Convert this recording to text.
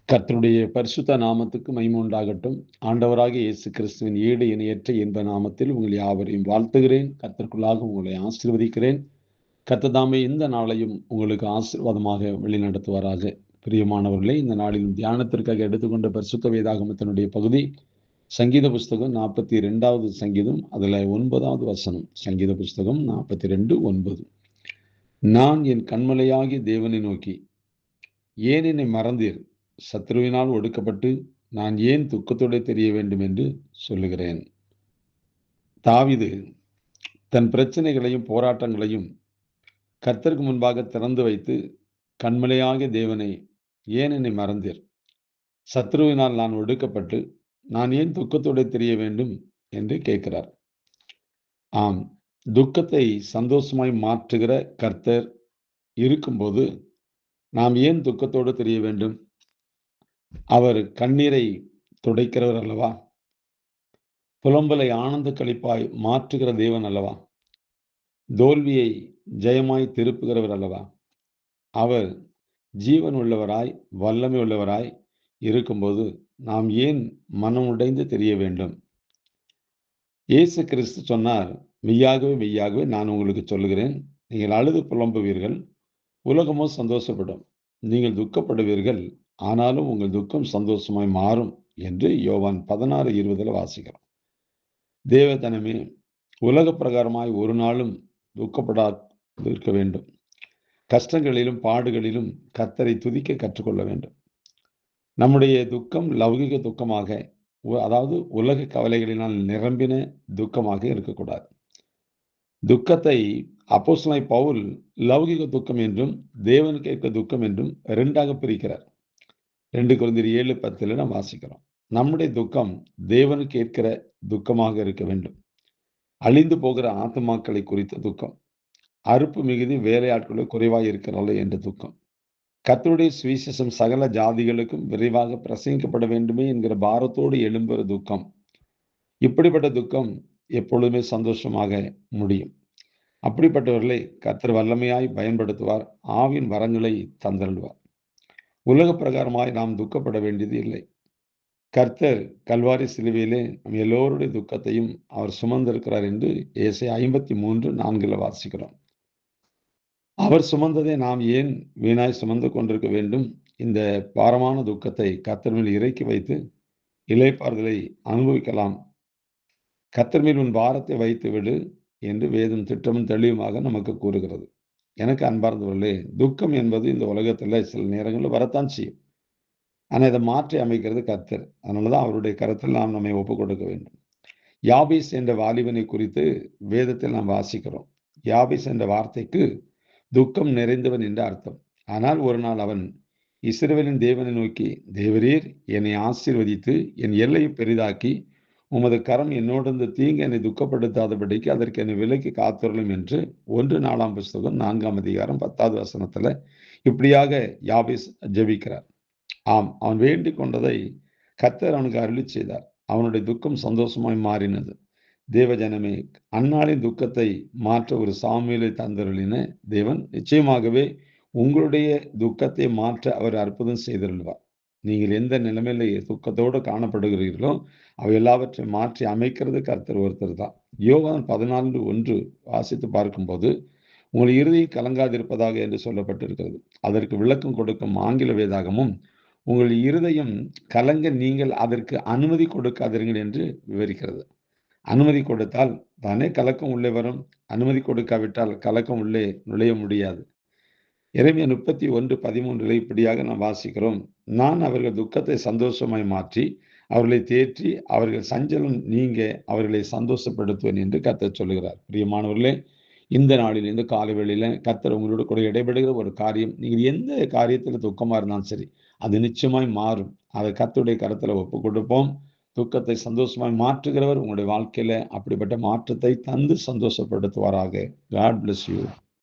கர்த்தருடைய பரிசுத்த நாமத்துக்கு மகிமை உண்டாகட்டும். ஆண்டவராகிய இயேசு கிறிஸ்துவின் ஈடு இணையற்ற இன்ப நாமத்தில் உங்கள் யாவரையும் வாழ்த்துகிறேன். கர்த்தருக்குள்ளாக உங்களை ஆசீர்வதிக்கிறேன். கர்த்தர் தாமே இந்த நாளையும் உங்களுக்கு ஆசீர்வாதமாக வழிநடத்துவாராக. பிரியமானவர்களே, இந்த நாளிலும் தியானத்திற்காக எடுத்துக்கொண்ட பரிசுத்த வேதாகமத்தினுடைய பகுதி சங்கீத புஸ்தகம் 42வது சங்கீதம், அதில் 9வது வசனம். சங்கீத புஸ்தகம் 42:9. நான் என் கண்மலையாகிய தேவனை நோக்கி, ஏன் என்னை மறந்தீர்? சத்ருவினால் ஒடுக்கப்பட்டு நான் ஏன் துக்கத்தோடு தெரிய வேண்டும் என்று சொல்லுகிறேன். தாவீது தன் பிரச்சனைகளையும் போராட்டங்களையும் கர்த்தருக்கு முன்பாக திறந்து வைத்து, கண்மலையாகிய தேவனை, ஏன் என்னை மறந்தீர்? சத்ருவினால் நான் ஒடுக்கப்பட்டு நான் ஏன் துக்கத்தோடு தெரிய வேண்டும் என்று கேட்கிறார். ஆம், துக்கத்தை சந்தோஷமாய் மாற்றுகிற கர்த்தர் இருக்கும்போது நாம் ஏன் துக்கத்தோடு தெரிய வேண்டும்? அவர் கண்ணீரை துடைக்கிறவர் அல்லவா? புலம்பலை ஆனந்த களிப்பாய் மாற்றுகிற தேவன் அல்லவா? தோல்வியை ஜெயமாய் திருப்புகிறவர் அல்லவா? அவர் ஜீவன் உள்ளவராய் வல்லமை உள்ளவராய் இருக்கும்போது நாம் ஏன் மனம் உடைந்து தெரிய வேண்டும்? இயேசு கிறிஸ்து சொன்னார், மெய்யாகவே மெய்யாகவே நான் உங்களுக்கு சொல்லுகிறேன், நீங்கள் அழுது புலம்புவீர்கள், உலகமோ சந்தோஷப்படும். நீங்கள் துக்கப்படுவீர்கள், ஆனாலும் உங்கள் துக்கம் சந்தோஷமாய் மாறும் என்று யோவான் 16:20 வாசிக்கிறோம். தேவதனமே, உலக பிரகாரமாய் ஒரு நாளும் துக்கப்படாதிருக்க வேண்டும். கஷ்டங்களிலும் பாடுகளிலும் கர்த்தரை துதிக்க கற்றுக்கொள்ள வேண்டும். நம்முடைய துக்கம் லௌகிக துக்கமாக, அதாவது உலக கவலைகளினால் நிரம்பின துக்கமாக இருக்கக்கூடாது. துக்கத்தை அப்போஸ்தலனாகிய பவுல் லௌகிக துக்கம் என்றும் தேவனுக்கு ஏற்ற துக்கம் என்றும் இரண்டாக பிரிக்கிறார். 2 கொரிந்தியர் 7:10 நாம் வாசிக்கிறோம். நம்முடைய துக்கம் தேவனுக்கு ஏற்கிற துக்கமாக இருக்க வேண்டும். அழிந்து போகிற ஆத்துமாக்களை குறித்த துக்கம், அறுப்பு மிகுதி வேலையாட்களும் குறைவாக இருக்கிறார்கள் என்ற துக்கம், கர்த்தருடைய சுவிசேஷம் சகல ஜாதிகளுக்கும் விரைவாக பிரசங்கிக்கப்பட வேண்டுமே என்கிற பாரத்தோடு எழும்புகிற துக்கம். இப்படிப்பட்ட துக்கம் எப்பொழுதுமே சந்தோஷமாக முடியும். அப்படிப்பட்டவர்களை கர்த்தர் வல்லமையாய் பயன்படுத்துவார். ஆவின் வரங்களை தந்தருள்வார். உலக பிரகாரமாய் நாம் துக்கப்பட வேண்டியது இல்லை. கர்த்தர் கல்வாரி சிலுவையிலே நம் எல்லோருடைய துக்கத்தையும் அவர் சுமந்திருக்கிறார் என்று ஏசாயா 53:4 வாசிக்கிறோம். அவர் சுமந்ததை நாம் ஏன் வீணாய் சுமந்து கொண்டிருக்க வேண்டும்? இந்த பாரமான துக்கத்தை கர்த்தர் மேல் இறக்கி வைத்து இளைப்பாறுதலை அனுபவிக்கலாம். கர்த்தர் மேல் உன் பாரத்தை வைத்து விடு என்று வேதம் திட்டமும் தெளிவுமாக நமக்கு கூறுகிறது. எனக்கு அன்பார்ந்தவர்களே, துக்கம் என்பது இந்த உலகத்தில் சில நேரங்களில் வரத்தான் செய்யும். ஆனால் இதை மாற்றி அமைக்கிறது கர்த்தர். அதனாலதான் அவருடைய கருத்தில் நாம் நம்மை ஒப்புக் கொடுக்க வேண்டும். யாபேஸ் என்ற வாலிபனை குறித்து வேதத்தில் நாம் வாசிக்கிறோம். யாபேஸ் என்ற வார்த்தைக்கு துக்கம் நிறைந்தவன் என்று அர்த்தம். ஆனால் ஒரு நாள் அவன் இஸ்ரவேலின் தேவனை நோக்கி, தேவரீர் என்னை ஆசீர்வதித்து என் எல்லையை பெரிதாக்கி உமது கரம் என்னோடு இந்த தீங்கு என்னை துக்கப்படுத்தாதபடிக்கு அதற்கு என்னை விலக்கி காத்தருளும் என்று 1 நாலாம் புஸ்தகம் 4ஆம் அதிகாரம் 10வது வசனத்துல இப்படியாக யாபேஸ் ஜெபிக்கிறார். ஆம், அவன் வேண்டிக் கொண்டதை கர்த்தர் அவனுக்கு அருளி செய்தார். அவனுடைய துக்கம் சந்தோஷமாய் மாறினது. தேவஜனமே, அந்நாளின் துக்கத்தை மாற்ற ஒரு சாமுவேலை தந்தருளின தேவன் நிச்சயமாகவே உங்களுடைய துக்கத்தை மாற்ற அவர் அற்புதம் செய்தருள்வார். நீங்கள் எந்த நிலைமையில துக்கத்தோடு காணப்படுகிறீர்களோ அவை எல்லாவற்றையும் மாற்றி அமைக்கிறது கர்த்தர் ஒருத்தர் தான். யோவான் 14:1 வாசித்து பார்க்கும்போது, உங்கள் இருதயம் கலங்காதிருப்பதாக என்று சொல்லப்பட்டிருக்கிறது. அதற்கு விளக்கம் கொடுக்கும் ஆங்கில வேதாகமும், உங்கள் இருதயம் கலங்க நீங்கள் அதற்கு அனுமதி கொடுக்காதீர்கள் என்று விவரிக்கிறது. அனுமதி கொடுத்தால் தானே கலக்கம் உள்ளே வரும். அனுமதி கொடுக்காவிட்டால் கலக்கம் உள்ளே நுழைய முடியாது. எரேமியா 31:13 இப்படியாக நாம் வாசிக்கிறோம். நான் அவர்கள் துக்கத்தை சந்தோஷமாய் மாற்றி அவர்களை தேற்றி அவர்கள் சஞ்சலம் நீங்க அவர்களை சந்தோஷப்படுத்துவேன் என்று கர்த்தர் சொல்லுகிறார். பிரியமானவர்களே, இந்த நாளில் இந்த காலை வேளையில கர்த்தர் உங்களோட கூட இடைபெறுகிற ஒரு காரியம், நீங்கள் எந்த காரியத்தில் துக்கமா இருந்தாலும் சரி, அது நிச்சயமாய் மாறும். அதை கர்த்தருடைய கரத்துல ஒப்பு கொடுப்போம். துக்கத்தை சந்தோஷமாய் மாற்றுகிறவர் உங்களுடைய வாழ்க்கையில அப்படிப்பட்ட மாற்றத்தை தந்து சந்தோஷப்படுத்துவாராக. God bless you.